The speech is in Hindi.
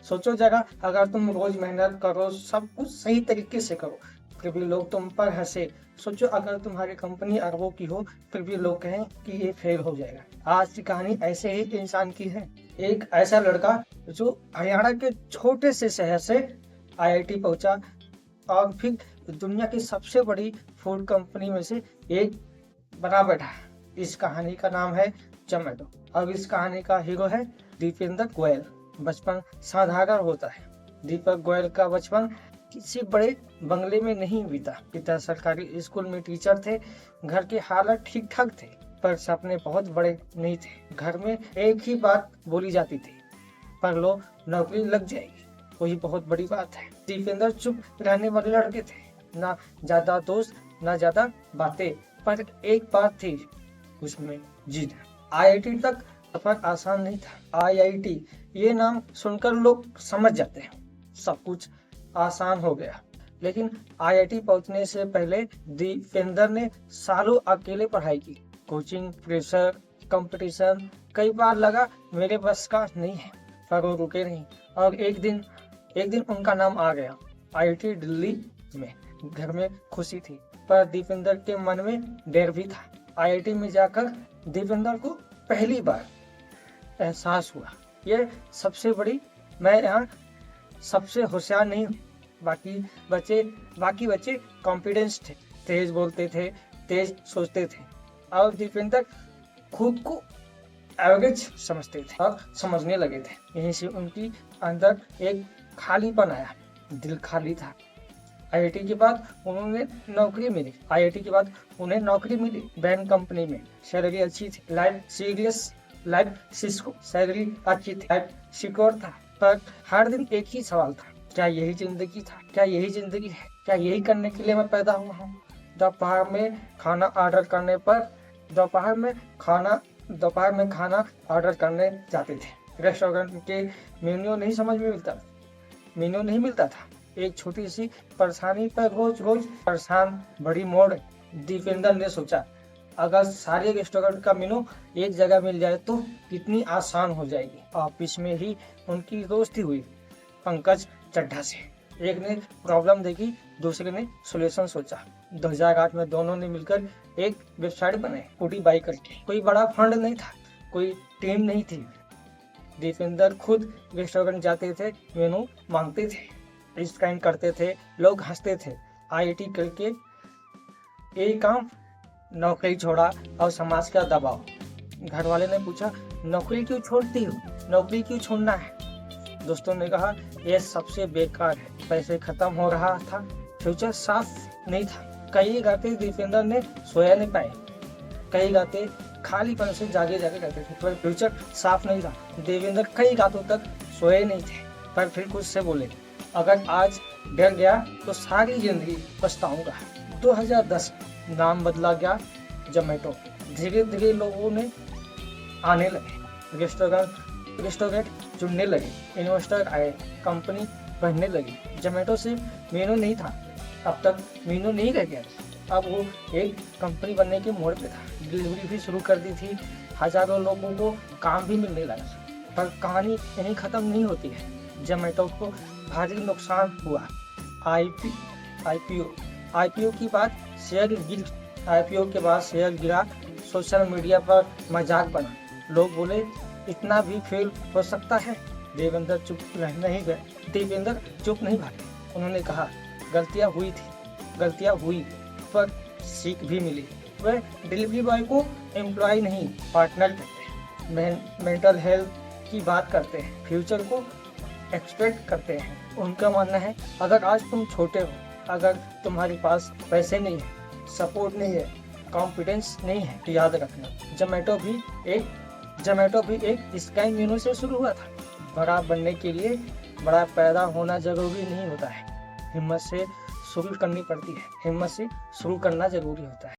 सोचो जरा, अगर तुम रोज मेहनत करो, सब कुछ सही तरीके से करो, फिर भी लोग तुम पर हंसे। सोचो अगर तुम्हारी कंपनी अरबों की हो, फिर भी लोग कहें कि ये फेल हो जाएगा। आज की कहानी ऐसे ही इंसान की है। एक ऐसा लड़का जो हरियाणा के छोटे से शहर से आईआईटी पहुंचा और फिर दुनिया की सबसे बड़ी फूड कंपनी में से एक बना बैठा है। इस कहानी का नाम है जोमेटो। अब इस कहानी का हीरो है दीपेंद्र गोयल। बचपन साधारण होता है। दीपक गोयल का बचपन किसी बड़े बंगले में नहीं बीता। पिता सरकारी स्कूल में टीचर थे। घर के हालात ठीक ठाक थे, पर सपने बहुत बड़े नहीं थे। घर में एक ही बात बोली जाती थी, पर लो नौकरी लग जाएगी, वही बहुत बड़ी बात है। दीपेंद्र चुप रहने वाले लड़के थे, ना ज्यादा दोस्त ना ज्यादा बातें, पर एक बात थी उसमें, जिद। आईआईटी तक सफर आसान नहीं था। आईआईटी ये नाम सुनकर लोग समझ जाते हैं सब कुछ आसान हो गया, लेकिन आईआईटी पहुंचने से पहले दीपेंद्र ने सालों अकेले पढ़ाई की। कोचिंग, प्रेशर, कंपटीशन, कई बार लगा मेरे बस का नहीं है, पर वो रुके नहीं। और एक दिन उनका नाम आ गया आईआईटी दिल्ली में। घर में खुशी थी, पर दीपेंद्र के मन में डर भी था। आईआईटी में जाकर दीपेंद्र को पहली बार एहसास हुआ, ये सबसे बड़ी, मैं यहाँ सबसे होशियार नहीं हूँ। बाकी बच्चे कॉन्फिडेंस थे, तेज बोलते थे, तेज सोचते थे, और दीपेंद्र खुद को एवरेज समझते थे और समझने लगे थे। यहीं से उनकी अंदर एक खालीपन आया, दिल खाली था। आईआईटी के बाद उन्हें नौकरी मिली बैंक कंपनी में। सैलरी अच्छी थी, लाइफ सैलरी अच्छी थी, लाइफ सिक्योर था। पर हर दिन एक ही सवाल था, क्या यही जिंदगी था? क्या यही जिंदगी है? क्या यही करने के लिए मैं पैदा हुआ हूँ? दोपहर में खाना ऑर्डर करने जाते थे। रेस्टोरेंट के मेन्यू नहीं मिलता था। एक छोटी सी परेशानी पर रोज परेशान। बड़ी मोड़। दीपेंद्र ने सोचा, अगर सारे रेस्टोरेंट का मेनू एक जगह मिल जाए तो कितनी आसान हो जाएगी। ऑफिस में ही उनकी दोस्ती हुई पंकज चड्ढा से। एक ने प्रॉब्लम देखी, दूसरे ने सॉल्यूशन सोचा। 2008 में दोनों ने मिलकर एक वेबसाइट बनाई, फूडी बाई करके। कोई बड़ा फंड नहीं था, कोई टीम नहीं थी। दीपेंद्र खुद रेस्टोरेंट जाते थे, मेनू मांगते थे, स्कैन करते थे, लोग हंसते थे। आईआईटी करके एक काम, नौकरी छोड़ा और समाज का दबाव। घर वाले ने पूछा, नौकरी क्यों छोड़ती हो? नौकरी क्यों छोड़ना है? दोस्तों ने कहा, यह सबसे बेकार है, पैसे खत्म हो रहा था, फ्यूचर साफ नहीं था। कई गाते दीपेंद्र ने सोया नहीं पाए, कई गाते खालीपन से जागे करते थे, पर फ्यूचर साफ नहीं था। देवेंद्र कई गातों तक सोए नहीं थे, पर फिर कुछ से बोले, अगर आज डर गया तो सारी जिंदगी पछताऊंगा। 2010 नाम बदला गया जोमेटो। धीरे धीरे लोगों ने आने लगे, रेस्टोरेंट जुड़ने लगे, इन्वेस्टर आए, कंपनी बढ़ने लगी। जोमेटो से मेनू नहीं था, अब तक मेनू नहीं रह गया, अब वो एक कंपनी बनने के मोड़ पे था। डिलीवरी भी शुरू कर दी थी, हजारों लोगों को काम भी मिलने लगा। पर कहानी यहीं खत्म नहीं होती है। जोमेटो को भारी नुकसान हुआ। आईपीओ के बाद शेयर गिरा। सोशल मीडिया पर मजाक बना, लोग बोले इतना भी फेल हो सकता है। दीपेंद्र चुप नहीं भागे। उन्होंने कहा, गलतियां हुई पर सीख भी मिली। वह डिलीवरी बॉय को एम्प्लॉय नहीं, पार्टनर कहते हैं। मेंटल हेल्थ की बात करते हैं, फ्यूचर को एक्सपेक्ट करते हैं। उनका मानना है, अगर आज तुम छोटे हो, अगर तुम्हारे पास पैसे नहीं है, सपोर्ट नहीं है, कॉन्फिडेंस नहीं है, तो याद रखना, जोमेटो भी एक स्कैन मेनू से शुरू हुआ था। बड़ा बनने के लिए बड़ा पैदा होना जरूरी नहीं होता है, हिम्मत से शुरू करनी पड़ती है, हिम्मत से शुरू करना जरूरी होता है।